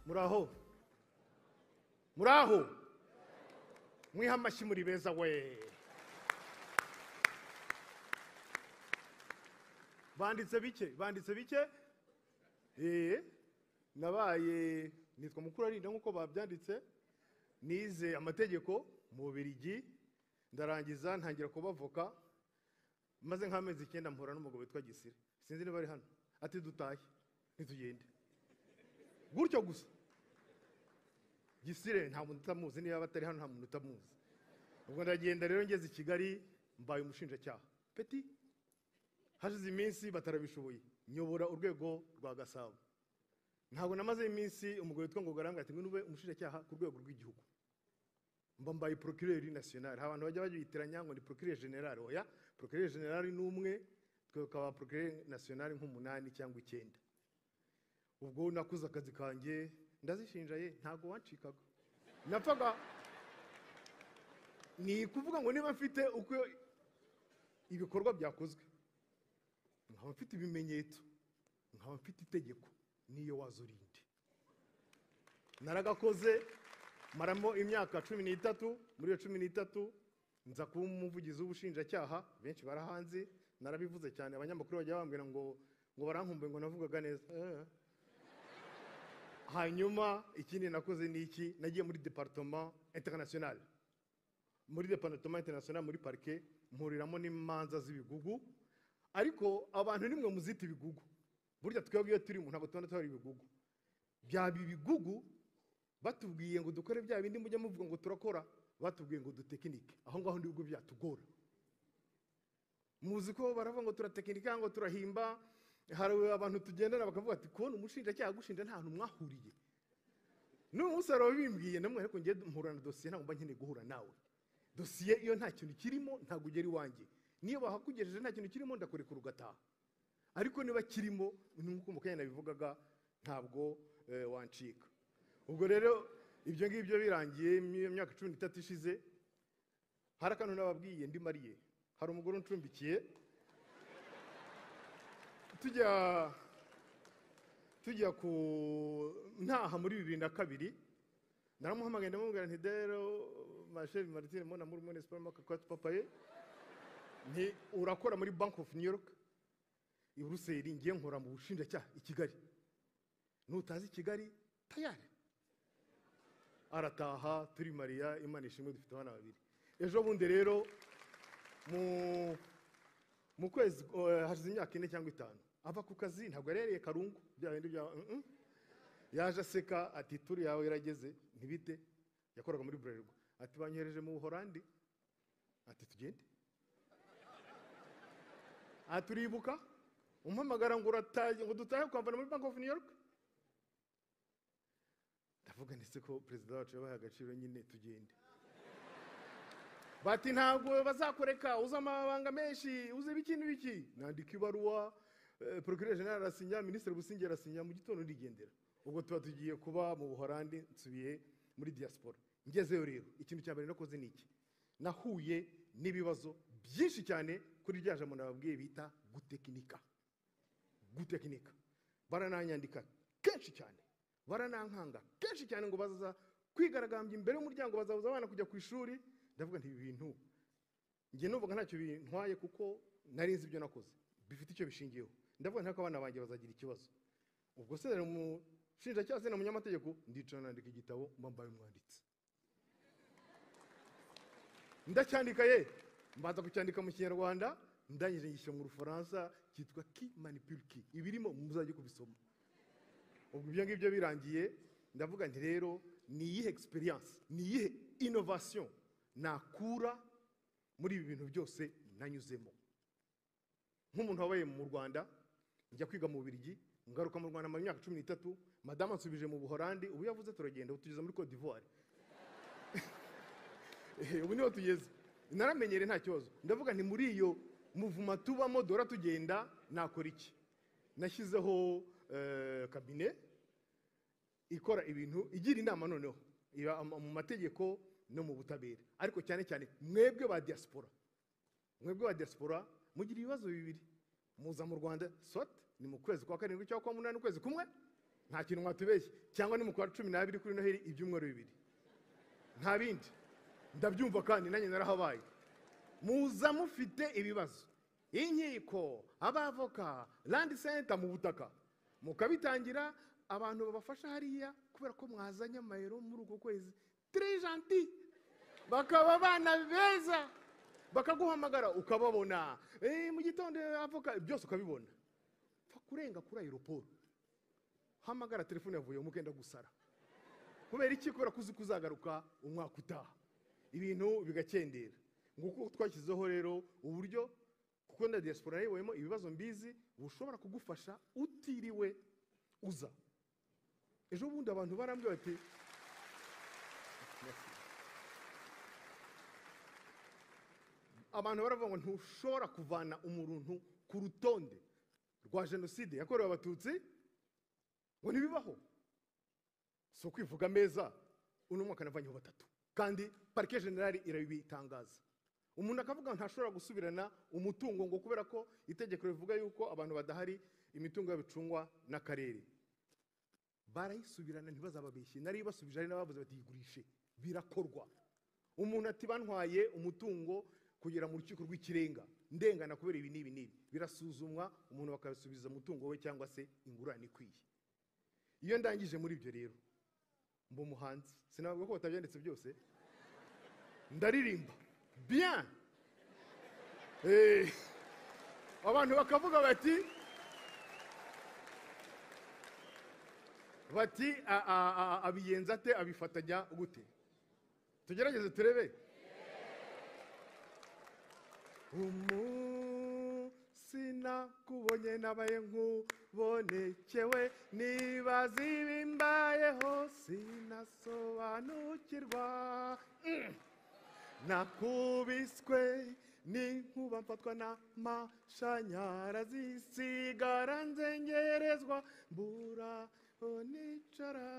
Muraho muraho mwiha amashyi muri beza we. Banditse bike nabaye nitwa mukuru arinda nkuko babyanditse, nize amategeko mu Bubiligi ndarangiza ntangira kuba avoka, maze nk'amezi 9 mpura n'umugabo witwa Gisire, sinzi niba ari hano, ati dutahe ntitugende gutyo gusa. Gisire nta muntu utamuzi, niba batari hano nta muntu utamuzi. Ubwo ndagenda rero ngeze i Kigali mbaye umushinjacyaha peti, hashize iminsi batarabishoboye nyobora urwego rwa Gasabo. Ntabwo namaze iminsi umugore witwa ngo garanga ati nube umushinjacyaha ku rwego rw'igihugu, mbaye procureur national. Abantu bajya bayitiranya ngo ni procureur general, oya procureur general ni umwe, twekaba procureur national nk'umunani cyangwa 9. Ubwo nakuza akazi kanjye ndazishinjaye, ntago wancikaga, napfaga ni kuvuga ngo niba mfite uko ibikorwa byakozwe, nkaba mfite ibimenyetso, nkaba mfite itegeko, niyo wazurinde. Naragakoze maramo imyaka 13, muri iyo 13 nza kuba umuvugizi w'ubushinjacyaha. Benshi barahanze, narabivuze cyane, abanyamakuru bajya bambwira ngo barankumbuye ngo navugaga neza. Hanyuma ikindi nakoze ni iki, nagiye muri département international, muri parquet, mpuriramo n'imanza z'ibigugu. Ariko abantu nimwe muzita ibigugu, burya twebwe turi mu ntabwo tubona twari ibigugu. Byaba ibigugu batubwiye ngo dukore bya bindi mujya muvuga ngo turakora, batubwiye ngo dutekinike, aho ngaho ndi bigo byatugora. Muzi ko baravuga ngo turatekinika, ngo turahimba. Hari abantu tugendana bakavuga ati kubona umushinjacyaha gushinja nta hantu mwahuriye. N'umusaro bimbwiye namwe, ariko ngiye mpurana dossier ntabwo mba nkeneye guhura nawe. Dossier iyo nta kintu kirimo ntabwo ugera iwanjye, niyo bahakugejeje nta kintu kirimo ndakurekura ugataha. Ariko niba kirimo nk'uko mukanya nabivugaga ntabwo wancika. Ubwo rero ibyo ngibyo birangiye imyaka 13 ishize, hari akantu nababwiye ndi mariye, hari umugore uncumbikiye, tujya ku ntaha muri 2002. Naramuhamagaye ndamubwira nti dero ma chère Martine mon amour mon espoir makakwa papaye, nti urakora muri Bank of New York i Brussels, ngiye nkora mu bushinjacyaha i Kigali, nutazi Kigali tayari. Arataha turi Maria, Imana ishimwe dufite abana babiri. Ejo bundi rero mu kwezi hashize imyaka 4 cyangwa 5 ava ku kazi, ntabwo yarereye Karungu bya bindi bya yaje aseka ati turi yawe yarageze ntibite, yakoraga muri Bralirwa, ati banyereje mu Buholandi, ati tugende. Aturibuka umpamagara ngo urataye ngo dutahe kwavana muri Bank of New York. Ndavuga ndetse ko president wacu yabaye agaciro nyine tugende. Bati ntabwo bazakoreka, uza amabanga menshi, uze bikintu biki. Nandika ibaruwa, procureur general arasinya, ministre Busingye arasinya, mu gitondo ndigendera. Ubwo tuba tugiye kuba mu Buholandi, nsubiye muri diaspora. Ngezeyo rero ikintu cya mbere nakoze ni iki, nahuye n'ibibazo byinshi cyane kuri rya jambo nababwiye bita gutekinika. Barananyandika kenshi cyane, baranankanga kenshi cyane ngo bazaza kwigaragambya imbere y'umuryango, bazabuza abana kujya ku ishuri. Ndavuga nti ibi bintu ngiye numvaga ntacyo bintwaye, kuko nari nzi ibyo nakoze bifite icyo bishingiyeho. Ndavuga ntako abana banjye bazagira ikibazo. Ubwo se rero umushinjacyaha se na munyamategeko, ndicara nandika igitabo mbaye umwanditsi. Ndacyandika mbaza kucyandika mu Kinyarwanda, ndangije ngishyira mu Rufaransa, cyitwa Qui manipule qui, ibirimo muzajye kubisoma. Ubwo ibyo ngibyo birangiye, ndavuga nti rero ni iyihe experience, ni iyihe innovation nakura muri ibi bintu byose nanyuzemo. Nk'umuntu wabaye mu Rwanda, njya kwiga mu Bubiligi, ngaruka mu Rwanda mu myaka 13, madame ansubije mu Buholandi, ubu yavuze turagenda utugeza muri Côte d'Ivoire. Ubu niho tugeze, naramenyere nta kibazo. Ndavuga nti muri iyo muvuma tubamo dora tugenda nakora iki. Nashyizeho cabinet ikora ibintu, igira inama noneho mu mategeko no mu butabera, ariko cyane cyane mwebwe ba diaspora. Mugira ibibazo bibiri, muza mu Rwanda soit ni mu kwezi kwa 7 cyangwa kwa 8 ukwezi kumwe, nta kintu mwatubeshye, cyangwa ni mu kwa 12 kuri Noheli ibyumweru 2, nta bindi. Ndabyumva kandi nanjye narahabaye. Muza mufite ibibazo, inkiko, abavoka, land center mu butaka, mukabitangira abantu babafasha hariya kubera ko mwazanye amayero muri uko kwezi. Très gentil, bakaba bana beza, bakaguhamagara ukababona, mu gitondo avoka byose ukabibona. Fa kurenga kuri aeroport, hamagara telefone yavuye umukenda gusara. Kubera iki? Kubera kuzi kuzagaruka umwaka utaha, ibintu bigakendera. Nguko twashyizeho rero uburyo, kuko na diaspora yewemo ibibazo mbizi bushobora kugufasha utiriwe uza. Ejo bundi abantu barambye bati abantu baravuga ngo ntushobora kuvana umuntu ku rutonde rwa jenoside yakorewe abatutsi ngo ntibibaho. So kwivuga meza, uno mwaka navanyeho 3 kandi parquet general irabitangaza. Umuntu akavuga ntashobora gusubirana umutungo ngo kubera ko itegeko rivuga yuko abantu badahari imitungo y'abicungwa n'akarere. Barayisubirana ntibazababeshye. Nari basubije ari nabavuze bati yigurishe, birakorwa. Umuntu ati bantwaye umutungo kugera mu rukiko rw'ikirenga ndengana kubera ibi nibi, birasuzumwa, umuntu bakabisubiza umutungo we cyangwa se ingurane ikwiye. Iyo ndangije muri ibyo rero mbo umuhanzi, sinavuga ko batabyanditse byose, ndaririmba bien. Abantu bakavuga bati abiyenza ate, abifatanya gute? Tugerageze turebe. Sina kubonye nabaye nkubonekewe, nibaza ibimbayeho sinasobanukirwa. Nakubiswe n'inkuba mfatwa n'amashanyarazi, sigara nzengerezwa mbura onicara.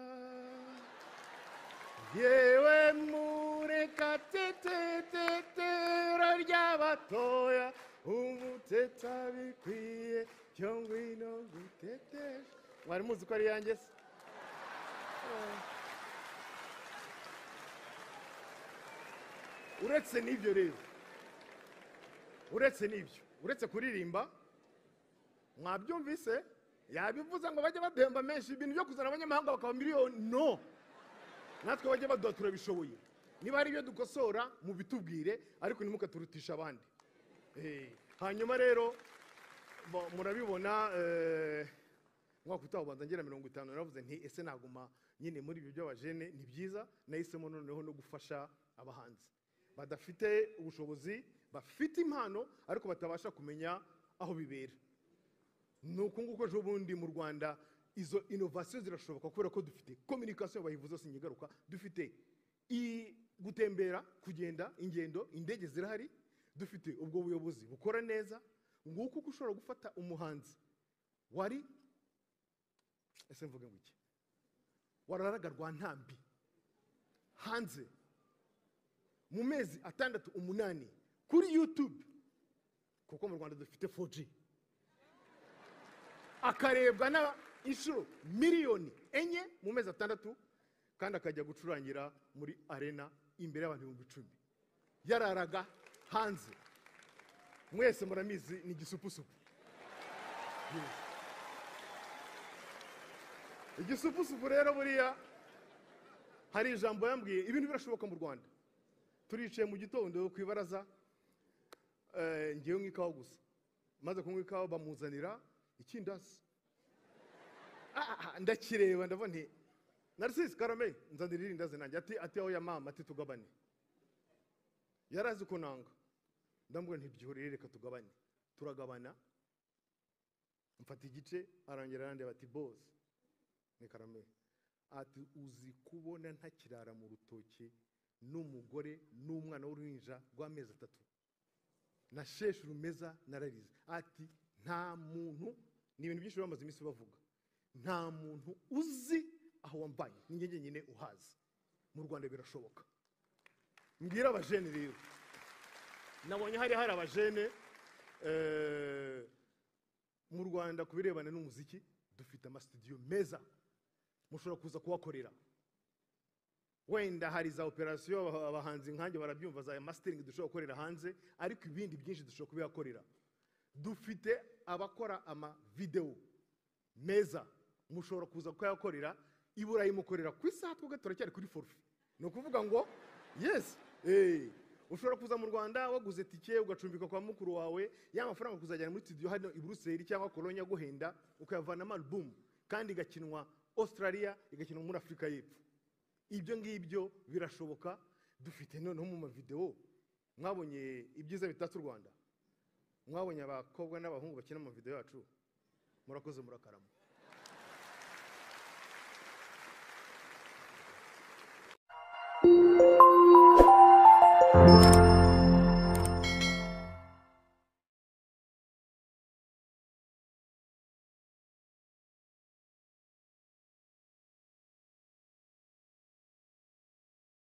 Yewe mureka tetetero ry'abatoya, umuteta bikwiye cyo ngwino gutetesha. Mwari muzi ko ari yanjye se? Uretse n'ibyo rero, uretse kuririmba, mwabyumvise yabivuze ngo bajye bademba menshi, ibintu byo kuzana abanyamahanga bakaba miliyoni. No, natwe bajye baduha turabishoboye. Niba hari ibyo dukosora mu bitubwire, ariko ntimukaturutisha abandi. Hanyuma rero murabibona, mwaka utaha ubanza ngera 50, naravuze nti ese naguma nyine muri ibyo by'abajene. Ni byiza, nahisemo noneho no gufasha abahanzi badafite ubushobozi, bafite impano ariko batabasha kumenya aho bibera. Nuko nguko ejo bundi mu Rwanda izo innovation zirashoboka kubera ko dufite communication, bayivuze sinyigaruka, dufite gutembera, kugenda, ingendo, indege zirahari, dufite ubwo buyobozi bukora neza. Nguko uko ushobora gufata umuhanzi wari ese mvuge ngo iki, wararaga Rwantambi hanze mu mezi 6 8 kuri YouTube, kuko mu Rwanda dufite 4G, akarebwa na inshuro miliyoni 4 mu mezi 6, kandi akajya gucurangira muri arena imbere y'abantu 10,000. Yararaga hanze. Mwese muramizi ni gisupusupu. Igisupusupu rero buriya hari ijambo yambwiye, ibintu birashoboka mu Rwanda. Turicaye mu gitondo ku ibaraza, ngiye nk'ikawa gusa, maze kunywa ikawa bamuzanira ikindasi. Ndakireba ndavuga nti Narcisse Karame, nzanira irindazi nanjye. Ati aho ya mama, ati tugabane. Yarazi ko nanga, ndambwira nti byihorere reka tugabane. Turagabana, mfata igice, arangera arandeba ati boss ni Karame, ati uzi kubona ntakirara mu rutoki n'umugore n'umwana w'uruhinja rw'amezi 3, na sheshe rumeza nararize. Ati nta muntu, ni ibintu byinshi bamaze iminsi bavuga, nta muntu uzi aho wambaye, ninjye nyine uhazi. Mu Rwanda birashoboka. Mbwira abajene rero, nabonye hari abajene mu Rwanda kubirebana n'umuziki, dufite ama studio meza mushobora kuza kuhakorera. Wenda hari za operasiyo abahanzi nkanjye barabyumva, za mastering dushobora gukorera hanze, ariko ibindi byinshi dushobora kubihakorera. Dufite abakora ama video meza, mushobora kuza kuyakorera. I Burayi mukorera ku isaha, twebwe turacyari kuri forfait. No kuvuga ngo yes, ushobora kuza mu Rwanda waguze tike ugacumbika kwa mukuru wawe, ya mafaranga kuzajyana muri studio hano i Brussels cyangwa Cologne guhenda, ukayavana album kandi igakinwa Australia, igakinwa muri Afrika y'Epfo. Ibyo ngibyo birashoboka. Dufite noneho mu video, mwabonye ibyiza bitatu Rwanda, mwabonye abakobwa n'abahungu bakina mu video yacu. Murakoze, murakarama.